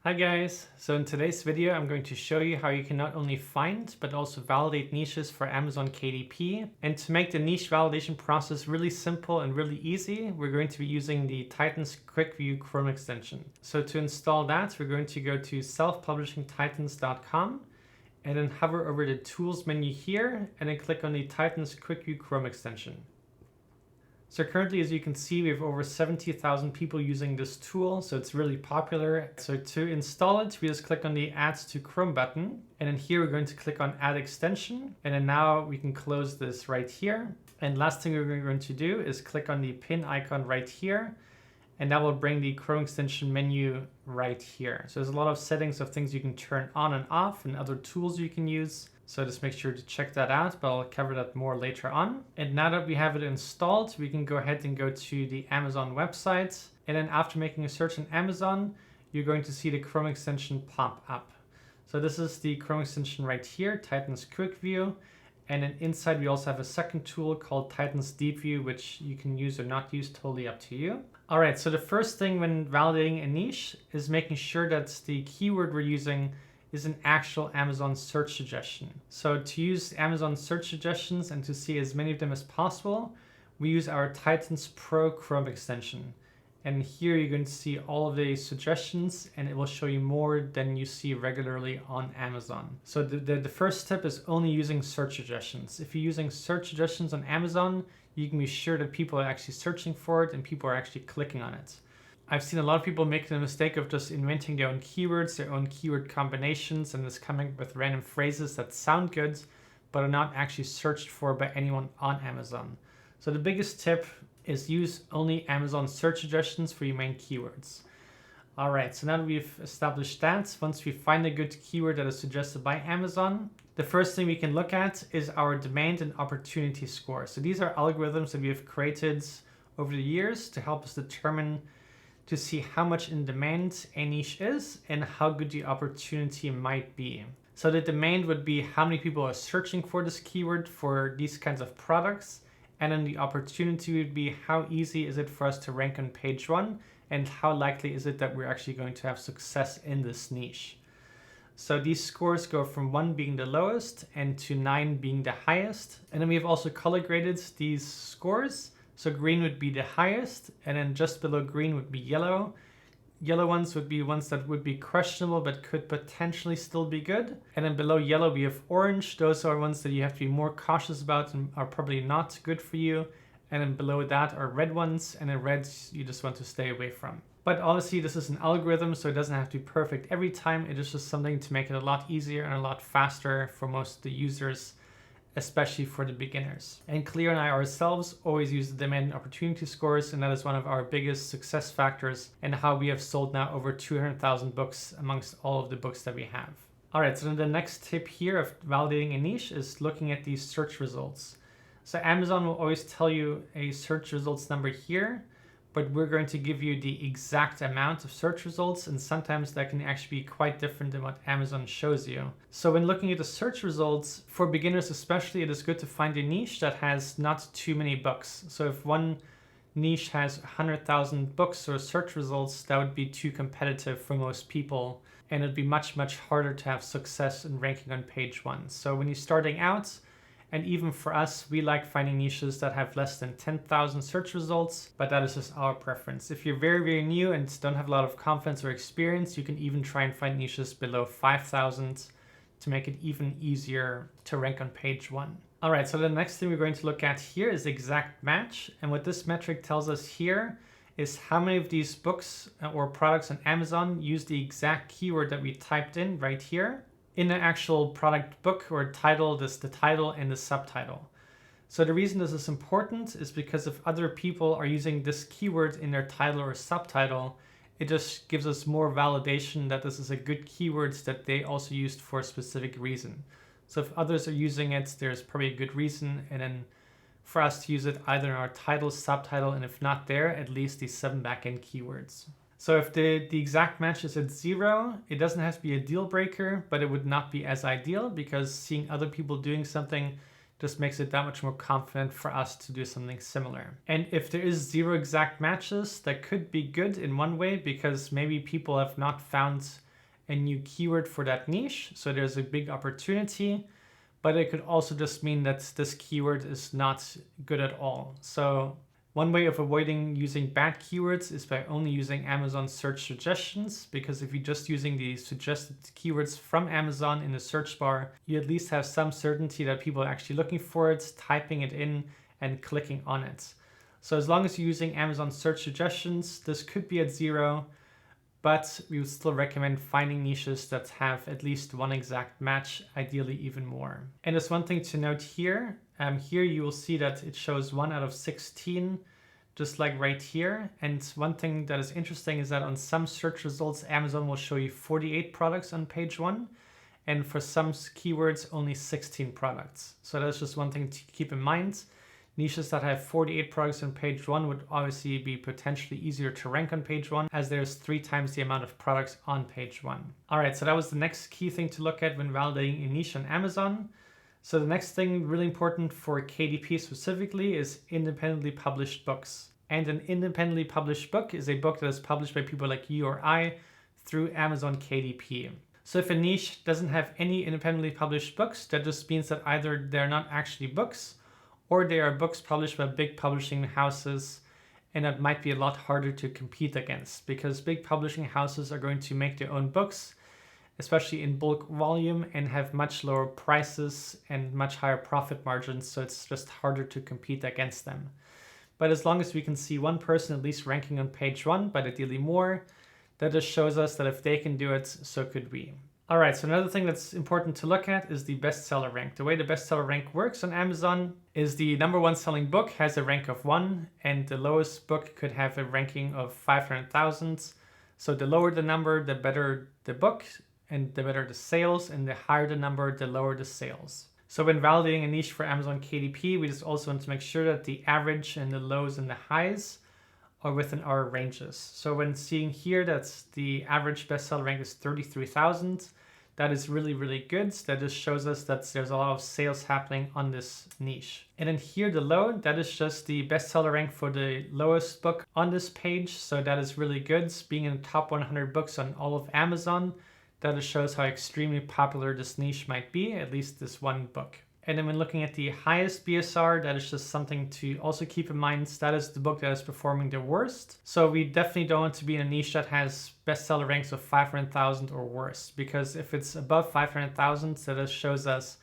Hi guys! So in today's video I'm going to show you how you can not only find but also validate niches for Amazon KDP. And to make the niche validation process really simple and really easy, we're going to be using the Titans Quick View Chrome extension. So to install that, we're going to go to selfpublishingtitans.com and then hover over the Tools menu here and then click on the Titans Quick View Chrome extension. So currently, as you can see, we have over 70,000 people using this tool, so it's really popular. So to install it, we just click on the Add to Chrome button, and then here we're going to click on Add Extension, and then now we can close this right here. And last thing we're going to do is click on the pin icon right here, and that will bring the Chrome extension menu right here. So there's a lot of settings of things you can turn on and off and other tools you can use. So just make sure to check that out, but I'll cover that more later on. And now that we have it installed, we can go ahead and go to the Amazon website. And then after making a search on Amazon, you're going to see the Chrome extension pop up. So this is the Chrome extension right here, Titans Quick View. And then inside we also have a second tool called Titans Deep View, which you can use or not use, totally up to you. All right, so the first thing when validating a niche is making sure that the keyword we're using is an actual Amazon search suggestion. So to use Amazon search suggestions and to see as many of them as possible, we use our Titans Pro Chrome extension. And here you're going to see all of the suggestions and it will show you more than you see regularly on Amazon. So the first step is only using search suggestions. If you're using search suggestions on Amazon, you can be sure that people are actually searching for it and people are actually clicking on it. I've seen a lot of people make the mistake of just inventing their own keywords, their own keyword combinations, and just coming up with random phrases that sound good, but are not actually searched for by anyone on Amazon. So the biggest tip is use only Amazon search suggestions for your main keywords. All right, so now that we've established that, once we find a good keyword that is suggested by Amazon, the first thing we can look at is our demand and opportunity score. So these are algorithms that we have created over the years to help us determine to see how much in demand a niche is and how good the opportunity might be. So the demand would be how many people are searching for this keyword for these kinds of products. And then the opportunity would be how easy is it for us to rank on page 1 and how likely is it that we're actually going to have success in this niche. So these scores go from 1 being the lowest and to 9 being the highest. And then we have also color graded these scores. So green would be the highest, and then just below green would be yellow. Yellow ones would be ones that would be questionable but could potentially still be good. And then below yellow we have orange. Those are ones that you have to be more cautious about and are probably not good for you. And then below that are red ones, and then reds you just want to stay away from. But obviously this is an algorithm, so it doesn't have to be perfect every time. It is just something to make it a lot easier and a lot faster for most of the users, especially for the beginners. And Clear and I ourselves always use the demand and opportunity scores, and that is one of our biggest success factors and how we have sold now over 200,000 books amongst all of the books that we have. All right, so then the next tip here of validating a niche is looking at these search results. So Amazon will always tell you a search results number here, but we're going to give you the exact amount of search results, and sometimes that can actually be quite different than what Amazon shows you. So when looking at the search results, for beginners especially, it is good to find a niche that has not too many books. So if one niche has 100,000 books or search results, that would be too competitive for most people, and it'd be much, much harder to have success in ranking on page 1. So when you're starting out, and even for us, we like finding niches that have less than 10,000 search results, but that is just our preference. If you're very, very new and don't have a lot of confidence or experience, you can even try and find niches below 5,000 to make it even easier to rank on page 1. All right, so the next thing we're going to look at here is exact match. And what this metric tells us here is how many of these books or products on Amazon use the exact keyword that we typed in right here. In the actual product book or title, this the title and the subtitle. So the reason this is important is because if other people are using this keyword in their title or subtitle, it just gives us more validation that this is a good keyword that they also used for a specific reason. So if others are using it, there's probably a good reason, and then for us to use it either in our title, subtitle, and if not there, at least these 7 backend keywords. So if the exact match is at 0, it doesn't have to be a deal breaker, but it would not be as ideal because seeing other people doing something just makes it that much more confident for us to do something similar. And if there is 0 exact matches, that could be good in one way because maybe people have not found a new keyword for that niche. So there's a big opportunity, but it could also just mean that this keyword is not good at all. So one way of avoiding using bad keywords is by only using Amazon search suggestions, because if you're just using the suggested keywords from Amazon in the search bar, you at least have some certainty that people are actually looking for it, typing it in, and clicking on it. So as long as you're using Amazon search suggestions, this could be at 0, but we would still recommend finding niches that have at least one exact match, ideally even more. And there's one thing to note here. Here you will see that it shows 1 out of 16, just like right here. And one thing that is interesting is that on some search results, Amazon will show you 48 products on page 1. And for some keywords, only 16 products. So that's just one thing to keep in mind. Niches that have 48 products on page 1 would obviously be potentially easier to rank on page 1, as there's 3 times the amount of products on page 1. All right, so that was the next key thing to look at when validating a niche on Amazon. So the next thing really important for KDP specifically is independently published books. And an independently published book is a book that is published by people like you or I through Amazon KDP. So if a niche doesn't have any independently published books, that just means that either they're not actually books, or they are books published by big publishing houses, and that might be a lot harder to compete against, because big publishing houses are going to make their own books, especially in bulk volume, and have much lower prices and much higher profit margins, so it's just harder to compete against them. But as long as we can see one person at least ranking on page 1, but ideally more, that just shows us that if they can do it, so could we. All right, so another thing that's important to look at is the bestseller rank. The way the bestseller rank works on Amazon is the #1 selling book has a rank of 1, and the lowest book could have a ranking of 500,000. So the lower the number, the better the book, and the better the sales, and the higher the number, the lower the sales. So when validating a niche for Amazon KDP, we just also want to make sure that the average and the lows and the highs are within our ranges. So when seeing here that the average bestseller rank is 33,000, that is really, really good. That just shows us that there's a lot of sales happening on this niche. And then here the low, that is just the bestseller rank for the lowest book on this page. So that is really good. Being in the top 100 books on all of Amazon, that just shows how extremely popular this niche might be, at least this one book. And then when looking at the highest BSR, that is just something to also keep in mind. That is the book that is performing the worst. So we definitely don't want to be in a niche that has bestseller ranks of 500,000 or worse, because if it's above 500,000, that just shows us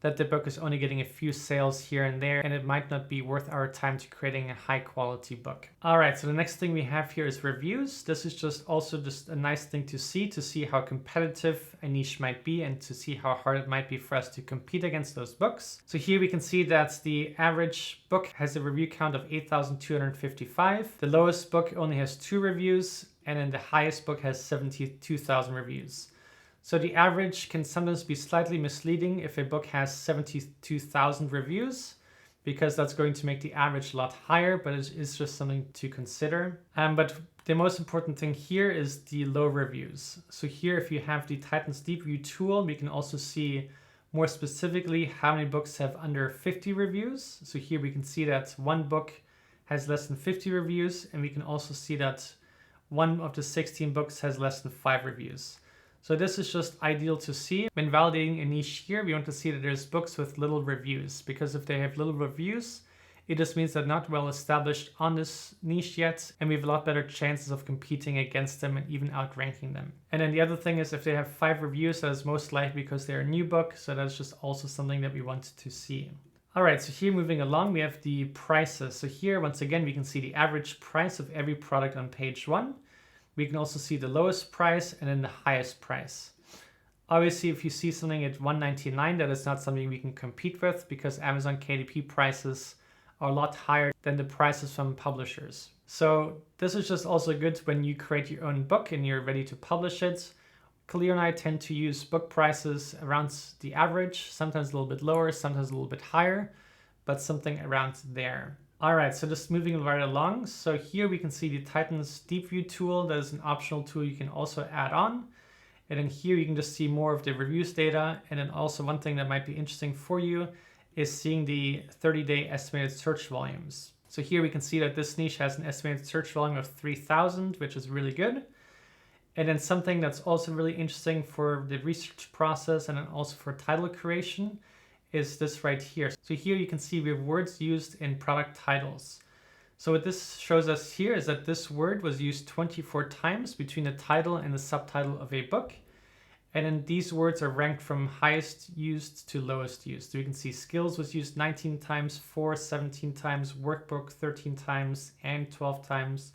that the book is only getting a few sales here and there, and it might not be worth our time to creating a high quality book. All right, so the next thing we have here is reviews. This is just a nice thing to see how competitive a niche might be and to see how hard it might be for us to compete against those books. So here we can see that the average book has a review count of 8,255. The lowest book only has 2 reviews, and then the highest book has 72,000 reviews. So the average can sometimes be slightly misleading if a book has 72,000 reviews, because that's going to make the average a lot higher, but it is just something to consider. But the most important thing here is the low reviews. So here, if you have the Titans Deep View tool, we can also see more specifically how many books have under 50 reviews. So here we can see that one book has less than 50 reviews, and we can also see that one of the 16 books has less than 5 reviews. So this is just ideal to see. When validating a niche here, we want to see that there's books with little reviews, because if they have little reviews, it just means they're not well established on this niche yet, and we have a lot better chances of competing against them and even outranking them. And then the other thing is, if they have 5 reviews, that is most likely because they're a new book, so that's just also something that we want to see. All right, so here moving along, we have the prices. So here, once again, we can see the average price of every product on page 1. We can also see the lowest price and then the highest price. Obviously, if you see something at $199, that is not something we can compete with, because Amazon KDP prices are a lot higher than the prices from publishers. So this is just also good when you create your own book and you're ready to publish it. Khalil and I tend to use book prices around the average, sometimes a little bit lower, sometimes a little bit higher, but something around there. All right, so just moving right along. So here we can see the Titans Deep View tool. That is an optional tool you can also add on. And then here you can just see more of the reviews data. And then also one thing that might be interesting for you is seeing the 30-day estimated search volumes. So here we can see that this niche has an estimated search volume of 3,000, which is really good. And then something that's also really interesting for the research process and then also for title creation is this right here. So here you can see we have words used in product titles. So what this shows us here is that this word was used 24 times between the title and the subtitle of a book. And then these words are ranked from highest used to lowest used. So you can see skills was used 19 times, 17 times, workbook 13 times, and 12 times,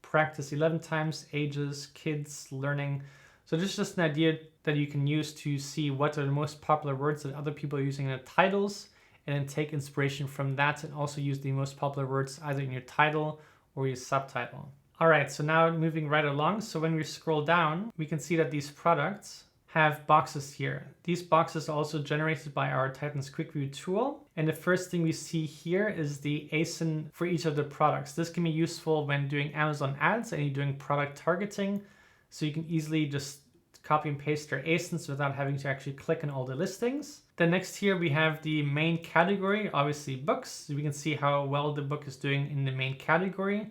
practice 11 times, ages, kids, learning. So this is just an idea that you can use to see what are the most popular words that other people are using in the titles, and then take inspiration from that and also use the most popular words either in your title or your subtitle. All right, so now moving right along. So when we scroll down, we can see that these products have boxes here. These boxes are also generated by our Titans Quick View tool. And the first thing we see here is the ASIN for each of the products. This can be useful when doing Amazon ads and you're doing product targeting. So you can easily just copy and paste their ASINs without having to actually click on all the listings. Then next here we have the main category, obviously books. So we can see how well the book is doing in the main category,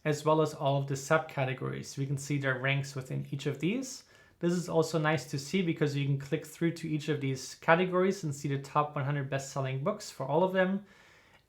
as well as all of the subcategories. So we can see their ranks within each of these. This is also nice to see because you can click through to each of these categories and see the top 100 best-selling books for all of them.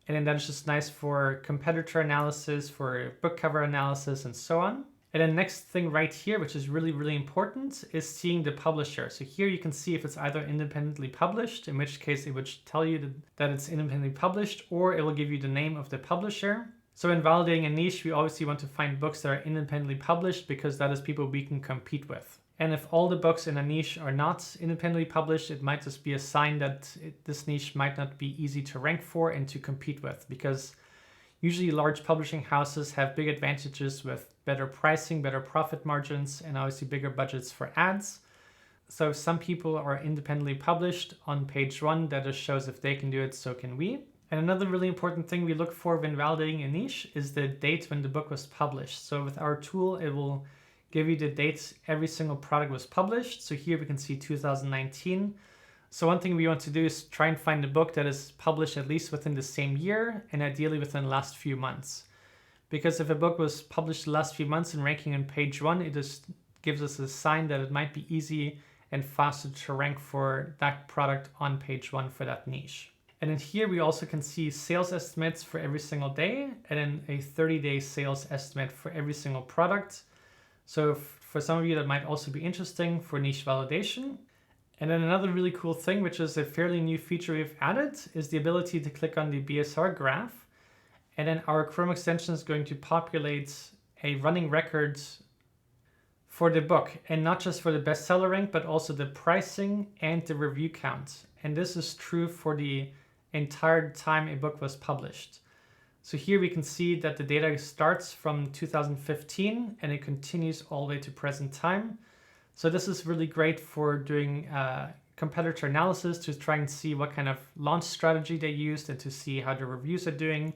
And then that's just nice for competitor analysis, for book cover analysis, and so on. And then next thing right here, which is really, really important, is seeing the publisher. So here you can see if it's either independently published, in which case it would tell you that it's independently published, or it will give you the name of the publisher. So in validating a niche, we obviously want to find books that are independently published because that is people we can compete with. And if all the books in a niche are not independently published, it might just be a sign that this niche might not be easy to rank for and to compete with, because usually large publishing houses have big advantages with better pricing, better profit margins, and obviously bigger budgets for ads. So if some people are independently published on page 1, that just shows if they can do it, so can we. And another really important thing we look for when validating a niche is the date when the book was published. So with our tool, it will give you the dates every single product was published. So here we can see 2019. So one thing we want to do is try and find a book that is published at least within the same year and ideally within the last few months. Because if a book was published the last few months and ranking on page 1, it just gives us a sign that it might be easy and faster to rank for that product on page 1 for that niche. And then here we also can see sales estimates for every single day and then a 30-day sales estimate for every single product. So for some of you that might also be interesting for niche validation. And then another really cool thing, which is a fairly new feature we've added, is the ability to click on the BSR graph. And then our Chrome extension is going to populate a running record for the book, and not just for the bestseller rank, but also the pricing and the review count. And this is true for the entire time a book was published. So here we can see that the data starts from 2015 and it continues all the way to present time. So this is really great for doing competitor analysis to try and see what kind of launch strategy they used and to see how the reviews are doing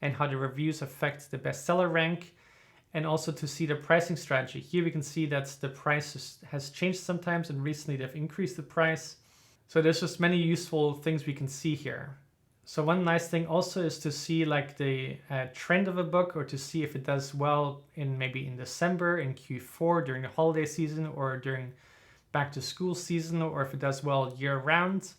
and how the reviews affect the bestseller rank, and also to see the pricing strategy. Here we can see that the price has changed sometimes, and recently they've increased the price. So there's just many useful things we can see here. So one nice thing also is to see like the trend of a book, or to see if it does well in maybe in December, in Q4, during the holiday season, or during back to school season, or if it does well year round.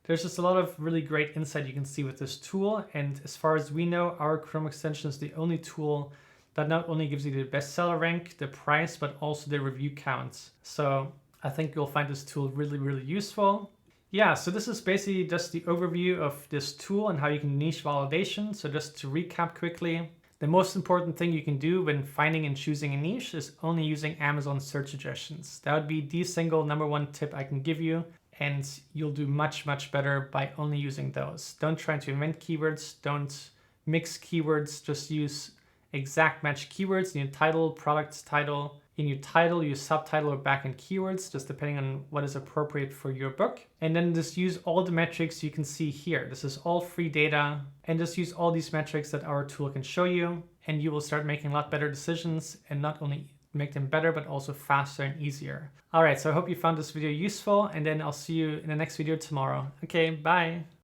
There's just a lot of really great insight you can see with this tool. And as far as we know, our Chrome extension is the only tool that not only gives you the bestseller rank, the price, but also the review count. So I think you'll find this tool really, really useful. Yeah, so this is basically just the overview of this tool and how you can niche validation. So just to recap quickly, the most important thing you can do when finding and choosing a niche is only using Amazon search suggestions. That would be the single #1 tip I can give you, and you'll do much, much better by only using those. Don't try to invent keywords, don't mix keywords, just use exact match keywords in your title, product title. In your title, use subtitle or backend keywords, just depending on what is appropriate for your book. And then just use all the metrics you can see here. This is all free data. And just use all these metrics that our tool can show you. And you will start making a lot better decisions, and not only make them better, but also faster and easier. All right, so I hope you found this video useful, and then I'll see you in the next video tomorrow. Okay, bye.